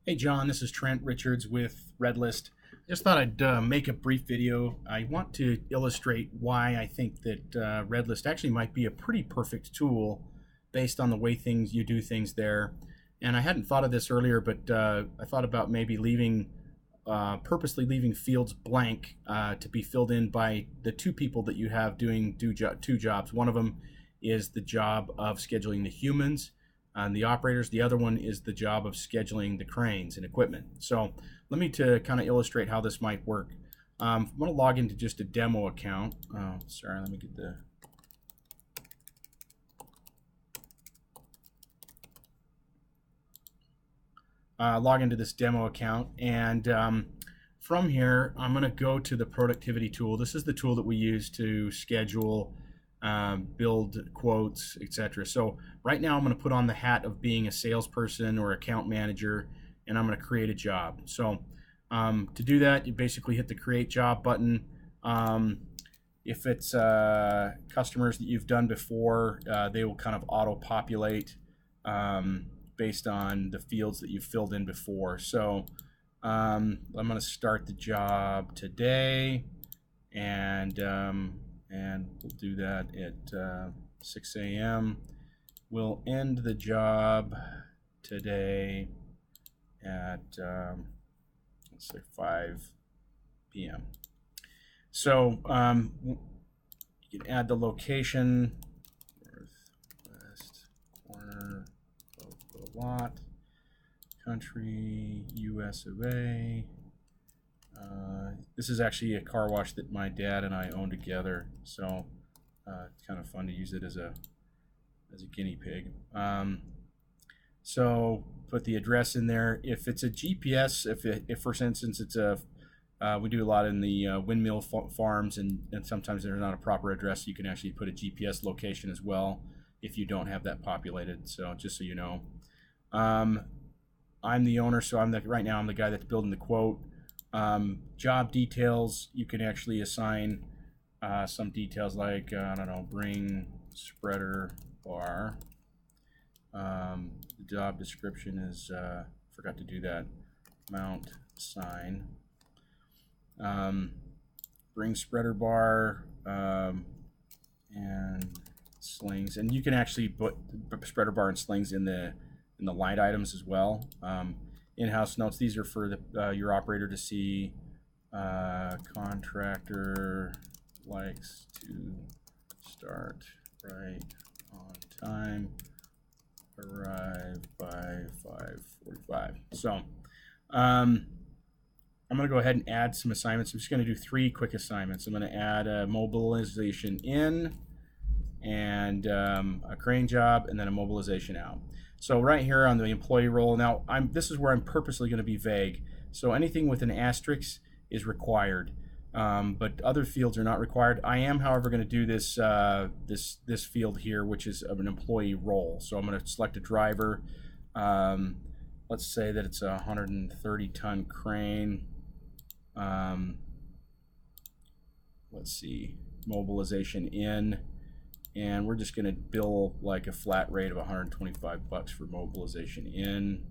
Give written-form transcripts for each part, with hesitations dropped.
Hey John, this is Trent Richards with RedList. Just thought I'd make a brief video. I want to illustrate why I think that RedList actually might be a pretty perfect tool based on the way you do things there. And I hadn't thought of this earlier, but I thought about maybe purposely leaving fields blank to be filled in by the two people that you have doing two jobs. One of them is the job of scheduling the humans and the operators. The other one is the job of scheduling the cranes and equipment. So let me kind of illustrate how this might work. I'm going to log into just a demo account. Sorry, let me get the... log into this demo account, and from here I'm going to go to the productivity tool. This is the tool that we use to schedule, build quotes, etc. So right now I'm going to put on the hat of being a salesperson or account manager, and I'm going to create a job. So to do that, you basically hit the create job button. If it's customers that you've done before, they will kind of auto-populate based on the fields that you've filled in before. So I'm going to start the job today, and we'll do that at 6 a.m. We'll end the job today at let's say 5 p.m. So you can add the location, northwest corner of the lot, country, US of A. This is actually a car wash that my dad and I own together, so it's kind of fun to use it as a guinea pig. So put the address in there. If it's a GPS, if for instance it's we do a lot in the windmill farms, and sometimes there's not a proper address, you can actually put a GPS location as well if you don't have that populated. So just so you know, I'm the owner, so right now I'm the guy that's building the quote. Job details, you can actually assign some details like, I don't know, bring spreader bar. The job description is, forgot to do that, mount sign. Bring spreader bar and slings, and you can actually put spreader bar and slings in the line items as well. In-house notes, these are for your operator to see. Contractor likes to start right on time, arrive by 5:45. So I'm going to go ahead and add some assignments. I'm just going to do 3 quick assignments. I'm going to add a mobilization in, and a crane job, and then a mobilization out. So right here on the employee role, now this is where I'm purposely going to be vague. So anything with an asterisk is required, but other fields are not required. I am, however, going to do this this field here, which is of an employee role. So I'm going to select a driver. Let's say that it's a 130-ton crane. Let's see, mobilization in. And we're just going to bill like a flat rate of $125 for mobilization in.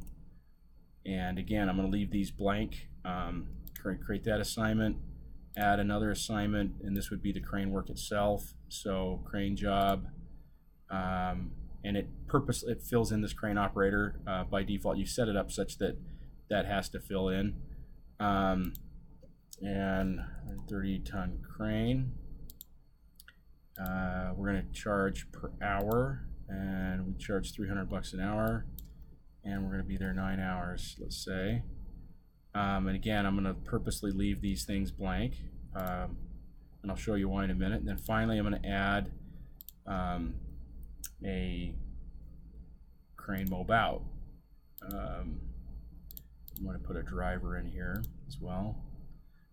And again, I'm going to leave these blank. Create that assignment, add another assignment, and this would be the crane work itself. So crane job, and it fills in this crane operator by default. You set it up such that that has to fill in. And 30-ton crane. We're going to charge per hour, and we charge $300 an hour, and we're going to be there 9 hours, let's say. And again, I'm going to purposely leave these things blank, and I'll show you why in a minute. And then finally, I'm going to add a crane mob out. I'm going to put a driver in here as well.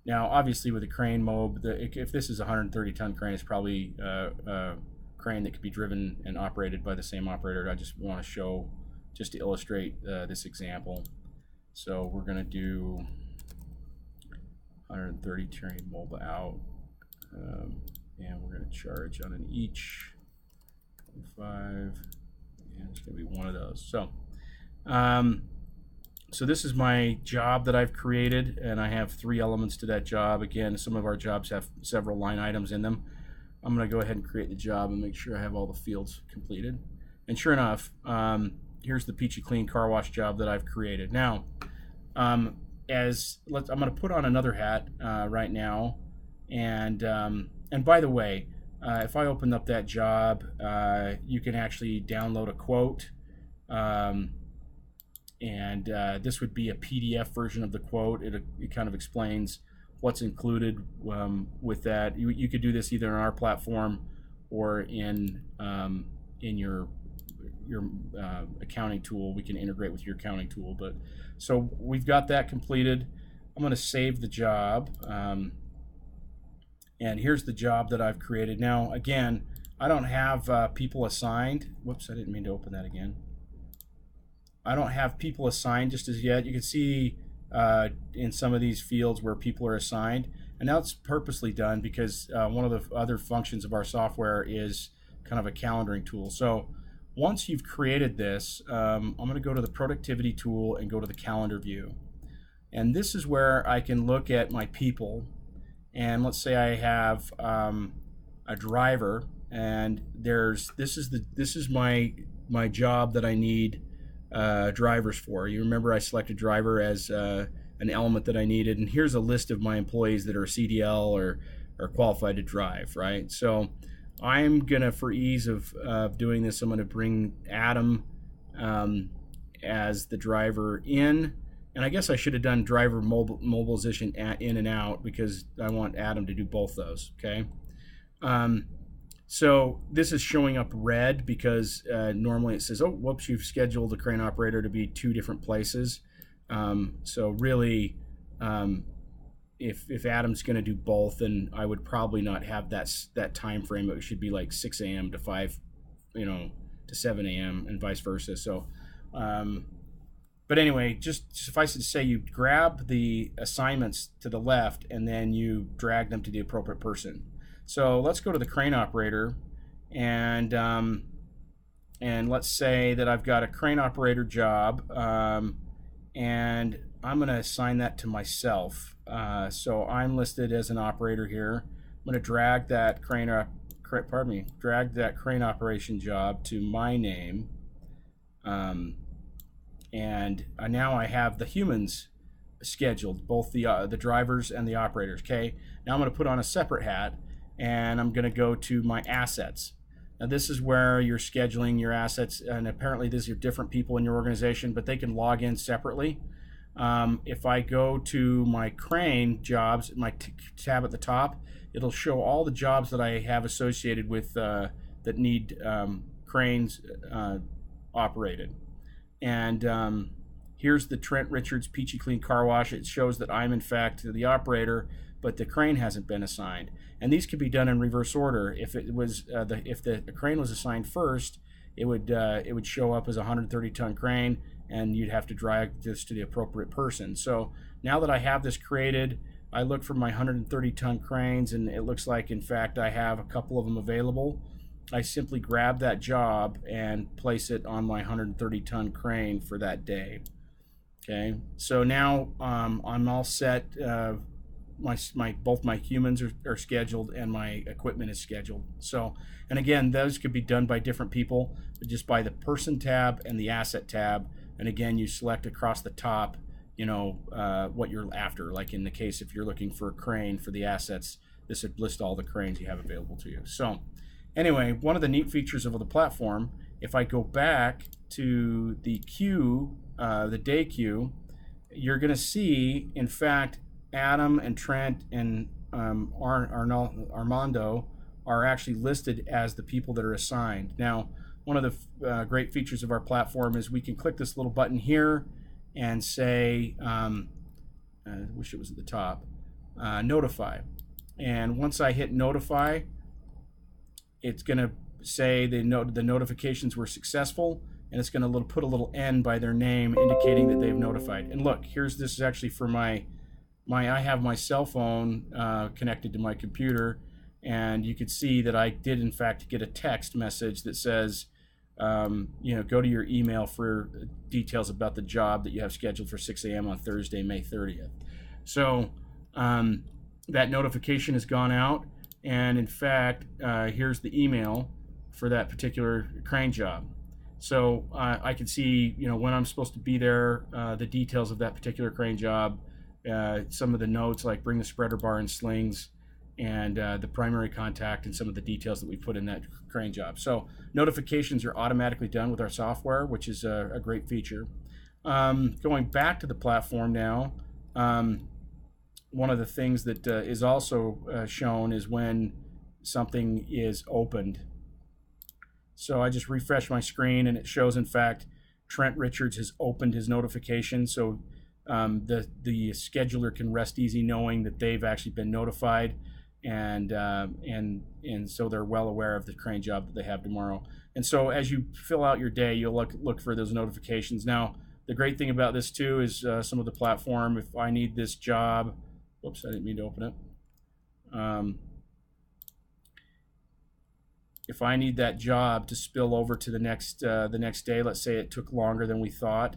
Now, obviously, with a crane mob, if this is a 130-ton crane, it's probably a crane that could be driven and operated by the same operator. I just want to show, just to illustrate this example. So we're going to do 130 crane mob out, and we're going to charge on an each 25, and it's going to be one of those. So So this is my job that I've created, and I have 3 elements to that job. Again, some of our jobs have several line items in them. I'm going to go ahead and create the job and make sure I have all the fields completed. And sure enough, here's the Peachy Clean car wash job that I've created. Now, I'm going to put on another hat right now, and by the way, if I open up that job, you can actually download a quote, and this would be a PDF version of the quote. It kind of explains what's included with that. You could do this either on our platform or in your accounting tool. We can integrate with your accounting tool. But so we've got that completed. I'm going to save the job, and here's the job that I've created. Now again, I don't have people assigned. Whoops, I didn't mean to open that again. I don't have people assigned just as yet. You can see in some of these fields where people are assigned, and now it's purposely done because one of the other functions of our software is kind of a calendaring tool. So once you've created this, I'm going to go to the productivity tool and go to the calendar view, and this is where I can look at my people. And let's say I have a driver, and this is my job that I need drivers for. You remember I selected driver as an element that I needed, and here's a list of my employees that are CDL or qualified to drive, right? So I'm gonna, for ease of doing this, I'm gonna bring Adam as the driver in, and I guess I should have done driver mobilization in and out because I want Adam to do both those, okay? So this is showing up red because normally it says, oh, whoops, you've scheduled the crane operator to be 2 different places. So really, if Adam's going to do both, then I would probably not have that time frame. It should be like 6 a.m. to 5, to 7 a.m. and vice versa. So, but anyway, just suffice it to say, you grab the assignments to the left and then you drag them to the appropriate person. So let's go to the crane operator, and let's say that I've got a crane operator job, and I'm going to assign that to myself. So I'm listed as an operator here. I'm going to drag that crane operation job to my name, and now I have the humans scheduled, both the drivers and the operators. Okay. Now I'm going to put on a separate hat, and I'm going to go to my assets. Now this is where you're scheduling your assets, and apparently these are different people in your organization, but they can log in separately. If I go to my crane jobs, my tab at the top, it'll show all the jobs that I have associated with that need cranes operated. And here's the Trent Richards Peachy Clean Car Wash. It shows that I'm in fact the operator, but the crane hasn't been assigned. And these could be done in reverse order. If it was if the crane was assigned first, it would show up as a 130-ton crane, and you'd have to drag this to the appropriate person. So now that I have this created, I look for my 130-ton cranes, and it looks like, in fact, I have a couple of them available. I simply grab that job and place it on my 130-ton crane for that day. Okay, so now I'm all set. Both my humans are scheduled and my equipment is scheduled. So, and again, those could be done by different people, but just by the person tab and the asset tab. And again, you select across the top, what you're after. Like in the case, if you're looking for a crane for the assets, this would list all the cranes you have available to you. So anyway, one of the neat features of the platform, if I go back to the queue, the day queue, you're going to see, in fact, Adam and Trent and Armando are actually listed as the people that are assigned. Now, one of the great features of our platform is we can click this little button here and say, I wish it was at the top, notify. And once I hit notify, it's going to say the notifications were successful, and it's going to put a little N by their name indicating that they've notified. And look, this is actually for I have my cell phone connected to my computer, and you could see that I did in fact get a text message that says go to your email for details about the job that you have scheduled for 6 a.m. on Thursday, May 30th. So that notification has gone out, and in fact, here's the email for that particular crane job. So I can see, when I'm supposed to be there, the details of that particular crane job, some of the notes like bring the spreader bar and slings, and the primary contact, and some of the details that we put in that crane job. So notifications are automatically done with our software, which is a great feature. Going back to the platform now, one of the things that is also shown is when something is opened. So I just refresh my screen, and it shows, in fact, Trent Richards has opened his notification. So the scheduler can rest easy knowing that they've actually been notified, and so they're well aware of the crane job that they have tomorrow. And so as you fill out your day, you'll look for those notifications. Now, the great thing about this too is some of the platform. If I need this job, whoops, I didn't mean to open it. If I need that job to spill over to the next day, let's say it took longer than we thought,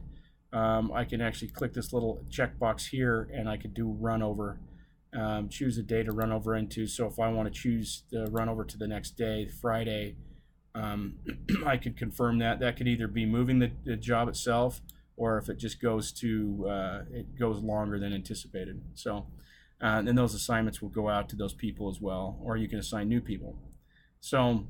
I can actually click this little checkbox here, and I could do run over, choose a day to run over into. So if I want to choose the run over to the next day, Friday, I could confirm that. That could either be moving the job itself, or if it just goes it goes longer than anticipated. So, and those assignments will go out to those people as well, or you can assign new people. So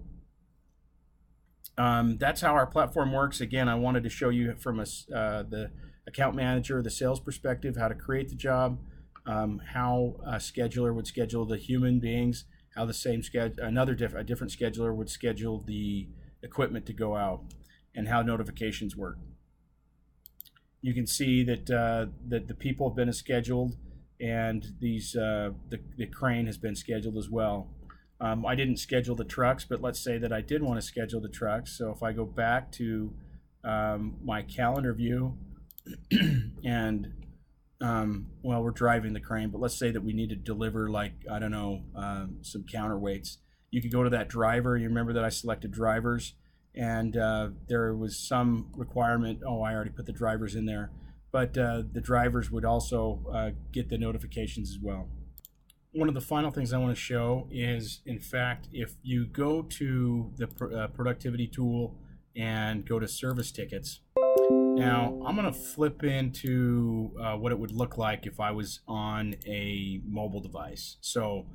that's how our platform works. Again, I wanted to show you from the account manager, the sales perspective, how to create the job, how a scheduler would schedule the human beings, how the same a different scheduler would schedule the equipment to go out, and how notifications work. You can see that that the people have been scheduled, and the crane has been scheduled as well. I didn't schedule the trucks, but let's say that I did want to schedule the trucks. So if I go back to my calendar view, and well, we're driving the crane, but let's say that we need to deliver, like, I don't know, some counterweights. You could go to that driver. You remember that I selected drivers, and there was some requirement. Oh, I already put the drivers in there, but the drivers would also get the notifications as well. One of the final things I want to show is, in fact, if you go to the productivity tool and go to service tickets. Now, I'm going to flip into what it would look like if I was on a mobile device. So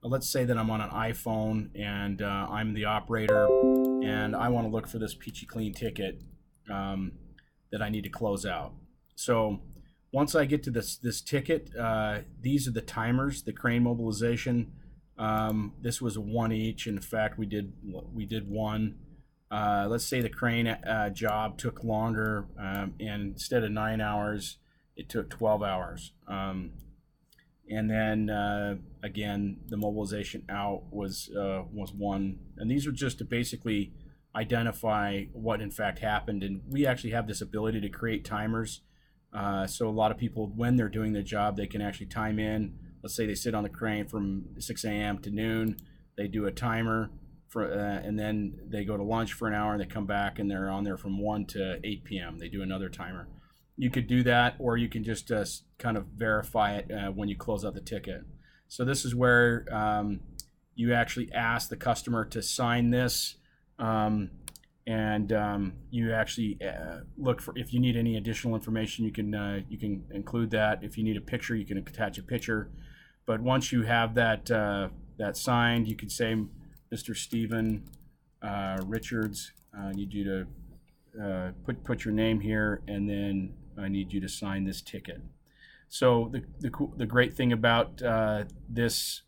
let's say that I'm on an iPhone, and I'm the operator, and I want to look for this Peachy Clean ticket that I need to close out. So once I get to this ticket, these are the timers, the crane mobilization. This was 1 each. In fact, we did 1. Let's say the crane job took longer, and instead of 9 hours, it took 12 hours. And then again, the mobilization out was 1. And these are just to basically identify what in fact happened. And we actually have this ability to create timers. So a lot of people, when they're doing their job, they can actually time in. Let's say they sit on the crane from 6 a.m. to noon. They do a timer, and then they go to lunch for an hour, and they come back, and they're on there from 1 to 8 p.m. They do another timer. You could do that, or you can just kind of verify it when you close out the ticket. So this is where you actually ask the customer to sign this. And you actually look for, if you need any additional information, you can include that. If you need a picture, you can attach a picture. But once you have that signed, you can say, Mr. Stephen Richards, I need you to put your name here, and then I need you to sign this ticket. So the great thing about this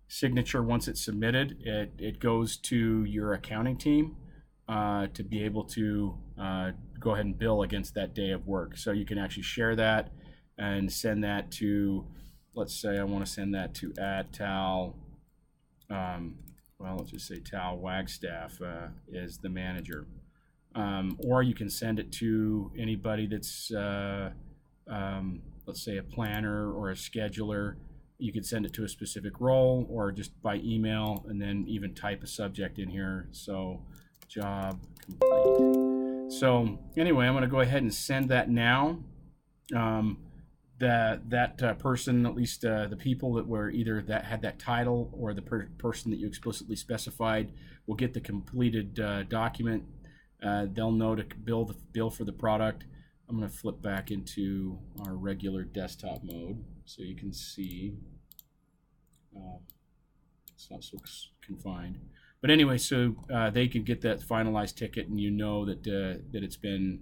signature, once it's submitted, it goes to your accounting team to be able to go ahead and bill against that day of work. So you can actually share that and send that to, let's say I want to send that to @Tal, well, let's just say Tal Wagstaff is the manager. Or you can send it to anybody that's, let's say, a planner or a scheduler. You could send it to a specific role, or just by email, and then even type a subject in here. So job complete. So anyway, I'm going to go ahead and send that now. That person, at least the people that were either that had that title or the person that you explicitly specified, will get the completed document. They'll know to bill for the product. I'm going to flip back into our regular desktop mode so you can see. It's not so confined. But anyway, so they can get that finalized ticket, and you know that that it's been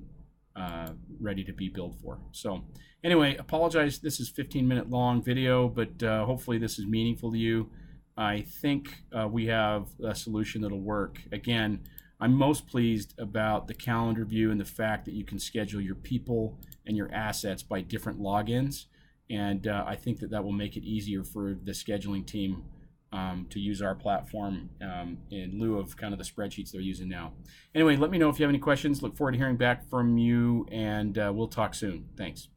ready to be billed for. So anyway, apologize. This is a 15-minute long video, but hopefully this is meaningful to you. I think we have a solution that'll work. Again, I'm most pleased about the calendar view and the fact that you can schedule your people and your assets by different logins. And I think that that will make it easier for the scheduling team to use our platform in lieu of kind of the spreadsheets they're using now. Anyway, let me know if you have any questions. Look forward to hearing back from you, and we'll talk soon. Thanks.